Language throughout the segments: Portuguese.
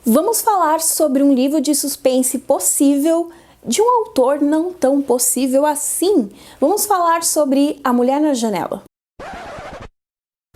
Vamos falar sobre um livro de suspense possível de um autor não tão possível assim. Vamos falar sobre A Mulher na Janela.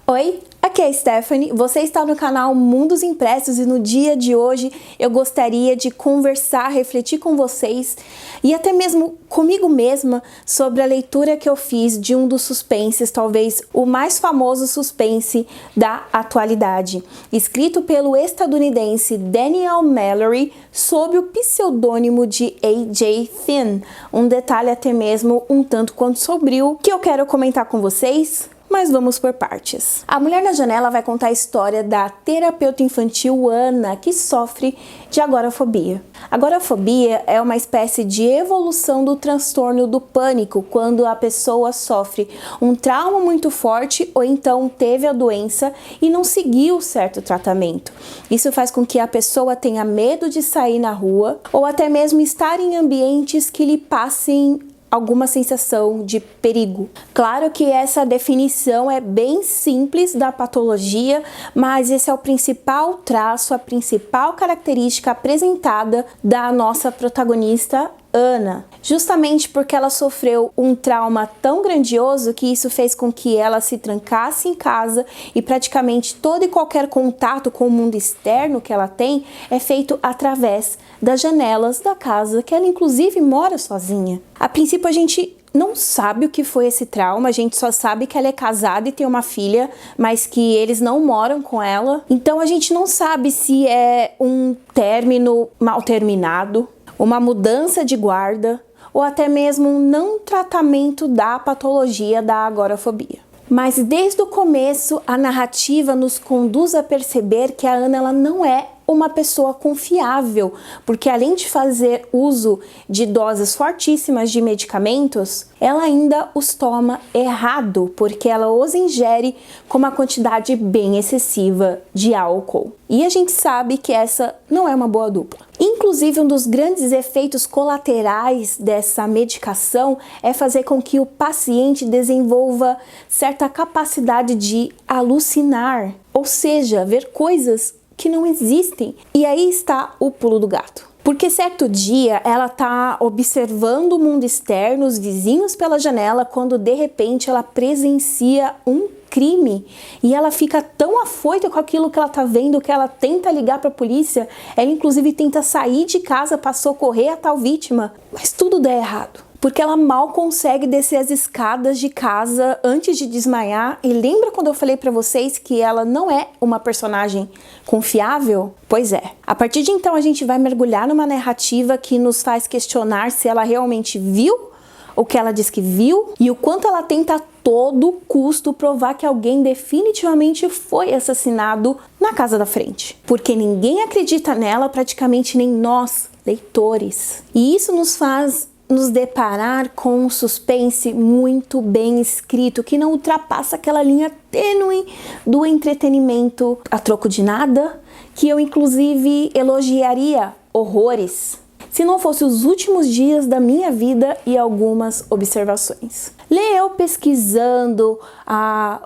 Oi, aqui é a Stephanie, você está no canal Mundos Impressos e no dia de hoje eu gostaria de conversar, refletir com vocês e até mesmo comigo mesma sobre a leitura que eu fiz de um dos suspenses, talvez o mais famoso suspense da atualidade, escrito pelo estadunidense Daniel Mallory sob o pseudônimo de A.J. Finn, um detalhe até mesmo um tanto quanto sombrio que eu quero comentar com vocês. Mas vamos por partes. A Mulher na Janela vai contar a história da terapeuta infantil Ana, que sofre de agorafobia. Agorafobia é uma espécie de evolução do transtorno do pânico, quando a pessoa sofre um trauma muito forte ou então teve a doença e não seguiu certo tratamento. Isso faz com que a pessoa tenha medo de sair na rua ou até mesmo estar em ambientes que lhe passem alguma sensação de perigo. Claro que essa definição é bem simples da patologia, mas esse é o principal traço, a principal característica apresentada da nossa protagonista Ana, justamente porque ela sofreu um trauma tão grandioso que isso fez com que ela se trancasse em casa e praticamente todo e qualquer contato com o mundo externo que ela tem é feito através das janelas da casa que ela inclusive mora sozinha. A princípio a gente não sabe o que foi esse trauma, a gente só sabe que ela é casada e tem uma filha, mas que eles não moram com ela. Então a gente não sabe se é um término mal terminado, uma mudança de guarda ou até mesmo um não tratamento da patologia da agorafobia. Mas desde o começo a narrativa nos conduz a perceber que a Ana ela não é uma pessoa confiável, porque além de fazer uso de doses fortíssimas de medicamentos, ela ainda os toma errado, porque ela os ingere com uma quantidade bem excessiva de álcool. E a gente sabe que essa não é uma boa dupla. Inclusive, um dos grandes efeitos colaterais dessa medicação é fazer com que o paciente desenvolva certa capacidade de alucinar, ou seja, ver coisas que não existem. E aí está o pulo do gato. Porque certo dia ela tá observando o mundo externo, os vizinhos pela janela, quando de repente ela presencia um crime e ela fica tão afoita com aquilo que ela tá vendo que ela tenta ligar para a polícia, ela inclusive tenta sair de casa para socorrer a tal vítima, mas tudo dá errado. Porque ela mal consegue descer as escadas de casa antes de desmaiar. E lembra quando eu falei pra vocês que ela não é uma personagem confiável? Pois é. A partir de então a gente vai mergulhar numa narrativa que nos faz questionar se ela realmente viu o que ela diz que viu e o quanto ela tenta a todo custo provar que alguém definitivamente foi assassinado na casa da frente. Porque ninguém acredita nela, praticamente nem nós, leitores. E isso nos faz nos deparar com um suspense muito bem escrito, que não ultrapassa aquela linha tênue do entretenimento a troco de nada, que eu inclusive elogiaria horrores, se não fosse os últimos dias da minha vida e algumas observações. Leio pesquisando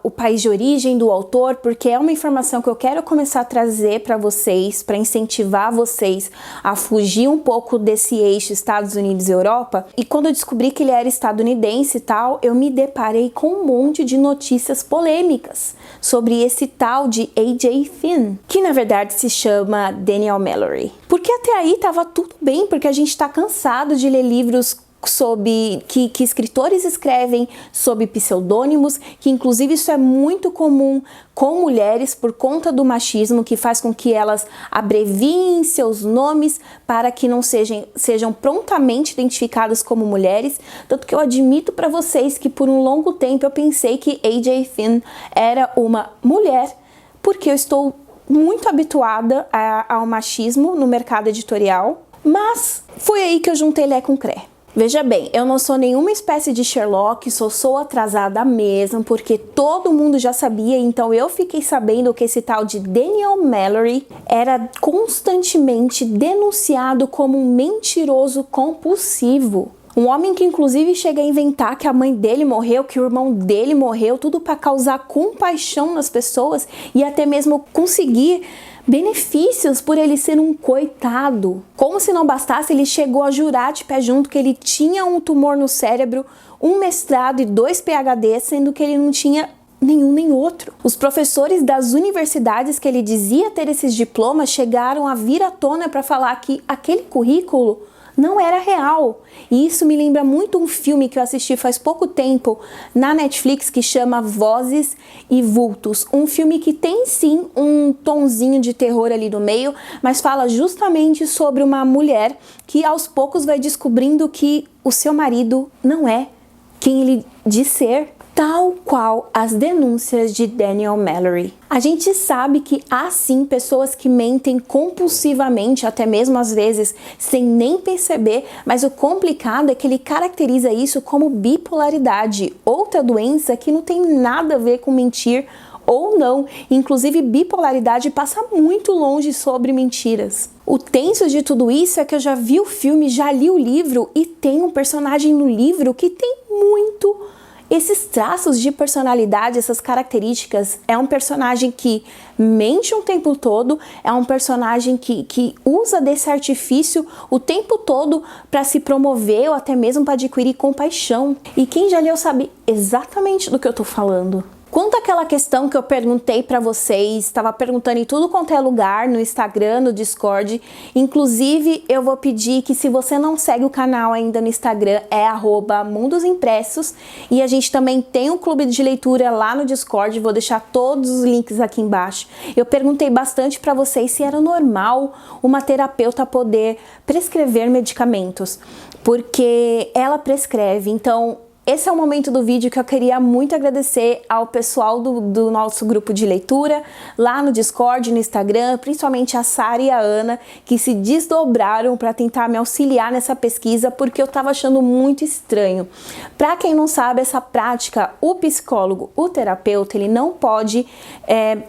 o país de origem do autor, porque é uma informação que eu quero começar a trazer para vocês, para incentivar vocês a fugir um pouco desse eixo Estados Unidos e Europa. E quando eu descobri que ele era estadunidense e tal, eu me deparei com um monte de notícias polêmicas sobre esse tal de A.J. Finn, que na verdade se chama Daniel Mallory. Porque até aí tava tudo bem, porque a gente tá cansado de ler livros que escritores escrevem sob pseudônimos, que inclusive isso é muito comum com mulheres por conta do machismo, que faz com que elas abreviem seus nomes para que não sejam prontamente identificadas como mulheres. Tanto que eu admito para vocês que por um longo tempo eu pensei que A.J. Finn era uma mulher, porque eu estou muito habituada ao machismo no mercado editorial, mas foi aí que eu juntei Lé com Cré. Veja bem, eu não sou nenhuma espécie de Sherlock, sou atrasada mesmo, porque todo mundo já sabia, então eu fiquei sabendo que esse tal de Daniel Mallory era constantemente denunciado como um mentiroso compulsivo. Um homem que inclusive chega a inventar que a mãe dele morreu, que o irmão dele morreu, tudo para causar compaixão nas pessoas e até mesmo conseguir benefícios por ele ser um coitado. Como se não bastasse, ele chegou a jurar de pé junto que ele tinha um tumor no cérebro, um mestrado e 2 PhD, sendo que ele não tinha nenhum nem outro. Os professores das universidades que ele dizia ter esses diplomas chegaram a vir à tona para falar que aquele currículo não era real. E isso me lembra muito um filme que eu assisti faz pouco tempo na Netflix que chama Vozes e Vultos. Um filme que tem sim um tonzinho de terror ali no meio, mas fala justamente sobre uma mulher que aos poucos vai descobrindo que o seu marido não é quem ele diz ser. Tal qual as denúncias de Daniel Mallory. A gente sabe que há sim pessoas que mentem compulsivamente, até mesmo às vezes sem nem perceber, mas o complicado é que ele caracteriza isso como bipolaridade, outra doença que não tem nada a ver com mentir ou não. Inclusive, bipolaridade passa muito longe sobre mentiras. O tenso de tudo isso é que eu já vi o filme, já li o livro e tem um personagem no livro que tem muito esses traços de personalidade, essas características. É um personagem que mente o tempo todo, é um personagem que usa desse artifício o tempo todo para se promover ou até mesmo para adquirir compaixão. E quem já leu sabe exatamente do que eu tô falando. Quanto àquela questão que eu perguntei para vocês, estava perguntando em tudo quanto é lugar, no Instagram, no Discord. Inclusive, eu vou pedir que se você não segue o canal ainda no Instagram, é @mundosimpressos. E a gente também tem um clube de leitura lá no Discord, vou deixar todos os links aqui embaixo. Eu perguntei bastante para vocês se era normal uma terapeuta poder prescrever medicamentos, porque ela prescreve. Então, esse é o momento do vídeo que eu queria muito agradecer ao pessoal do nosso grupo de leitura, lá no Discord, no Instagram, principalmente a Sara e a Ana, que se desdobraram para tentar me auxiliar nessa pesquisa, porque eu estava achando muito estranho. Para quem não sabe, essa prática, o psicólogo, o terapeuta, ele não pode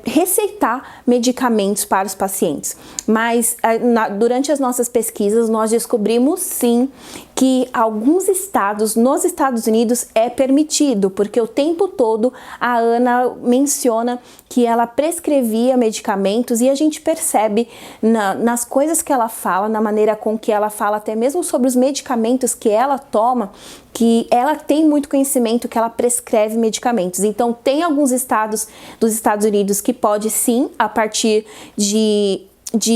receitar medicamentos para os pacientes. Mas durante as nossas pesquisas, nós descobrimos sim que alguns estados, nos Estados Unidos, é permitido, porque o tempo todo a Ana menciona que ela prescrevia medicamentos e a gente percebe nas coisas que ela fala, na maneira com que ela fala, até mesmo sobre os medicamentos que ela toma, que ela tem muito conhecimento, que ela prescreve medicamentos. Então, tem alguns estados dos Estados Unidos que pode sim, a partir de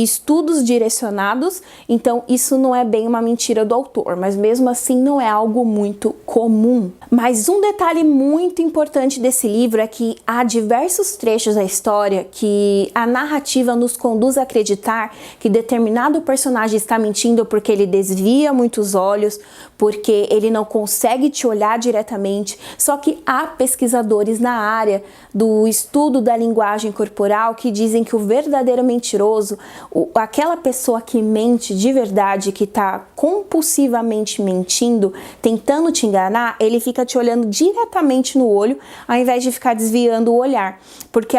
estudos direcionados. Então isso não é bem uma mentira do autor, mas mesmo assim não é algo muito comum. Mas um detalhe muito importante desse livro é que há diversos trechos da história que a narrativa nos conduz a acreditar que determinado personagem está mentindo porque ele desvia muitos olhos, porque ele não consegue te olhar diretamente. Só que há pesquisadores na área do estudo da linguagem corporal que dizem que o verdadeiro mentiroso, aquela pessoa que mente de verdade, que está compulsivamente mentindo, tentando te enganar, ele fica te olhando diretamente no olho, ao invés de ficar desviando o olhar. Porque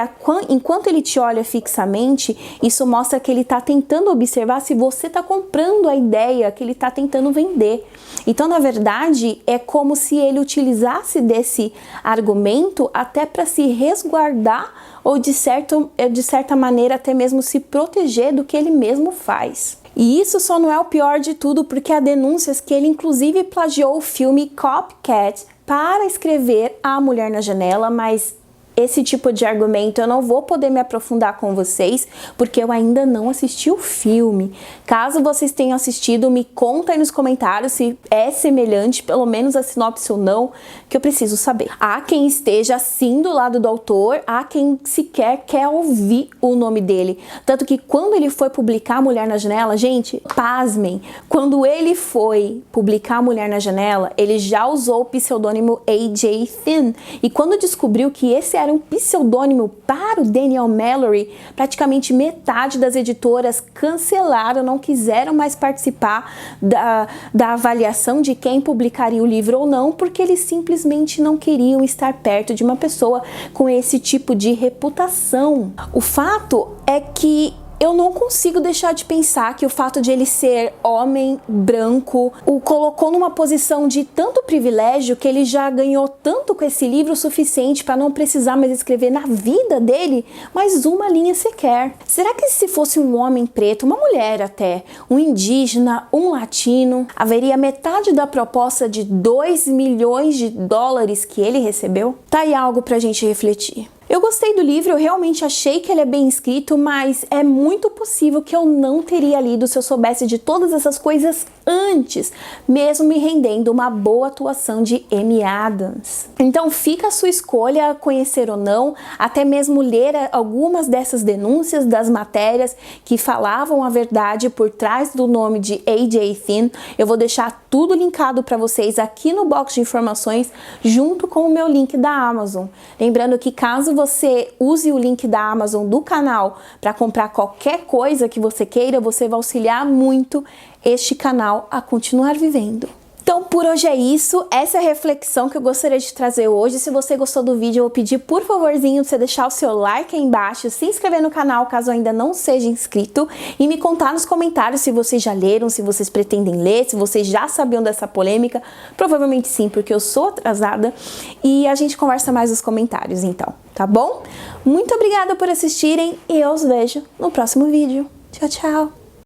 enquanto ele te olha fixamente, isso mostra que ele está tentando observar se você está comprando a ideia que ele está tentando vender. Então, na verdade, é como se ele utilizasse desse argumento até para se resguardar ou de certa maneira até mesmo se proteger do que ele mesmo faz. E isso só não é o pior de tudo, porque há denúncias que ele inclusive plagiou o filme Copycat para escrever A Mulher na Janela, mas esse tipo de argumento eu não vou poder me aprofundar com vocês, porque eu ainda não assisti o filme. Caso vocês tenham assistido, me conta aí nos comentários se é semelhante, pelo menos a sinopse ou não, que eu preciso saber. Há quem esteja assim do lado do autor, há quem sequer quer ouvir o nome dele. Tanto que quando ele foi publicar A Mulher na Janela, gente, pasmem, quando ele foi publicar A Mulher na Janela, ele já usou o pseudônimo A.J. Finn. E quando descobriu que esse era um pseudônimo para o Daniel Mallory, praticamente metade das editoras cancelaram, não quiseram mais participar da avaliação de quem publicaria o livro ou não, porque eles simplesmente não queriam estar perto de uma pessoa com esse tipo de reputação. O fato é que eu não consigo deixar de pensar que o fato de ele ser homem, branco, o colocou numa posição de tanto privilégio que ele já ganhou tanto com esse livro o suficiente para não precisar mais escrever na vida dele mais uma linha sequer. Será que se fosse um homem preto, uma mulher até, um indígena, um latino, haveria metade da proposta de 2 milhões de dólares que ele recebeu? Tá aí algo pra gente refletir. Eu gostei do livro, eu realmente achei que ele é bem escrito, mas é muito possível que eu não teria lido se eu soubesse de todas essas coisas antes, mesmo me rendendo uma boa atuação de Amy Adams. Então fica a sua escolha conhecer ou não, até mesmo ler algumas dessas denúncias das matérias que falavam a verdade por trás do nome de A.J. Finn. Eu vou deixar tudo linkado para vocês aqui no box de informações, junto com o meu link da Amazon. Lembrando que caso você use o link da Amazon do canal para comprar qualquer coisa que você queira, você vai auxiliar muito este canal a continuar vivendo. Então por hoje é isso, essa é a reflexão que eu gostaria de trazer hoje. Se você gostou do vídeo, eu vou pedir por favorzinho você deixar o seu like aí embaixo, se inscrever no canal caso ainda não seja inscrito e me contar nos comentários se vocês já leram, se vocês pretendem ler, se vocês já sabiam dessa polêmica. Provavelmente sim, porque eu sou atrasada, e a gente conversa mais nos comentários então, tá bom? Muito obrigada por assistirem e eu os vejo no próximo vídeo. Tchau, tchau!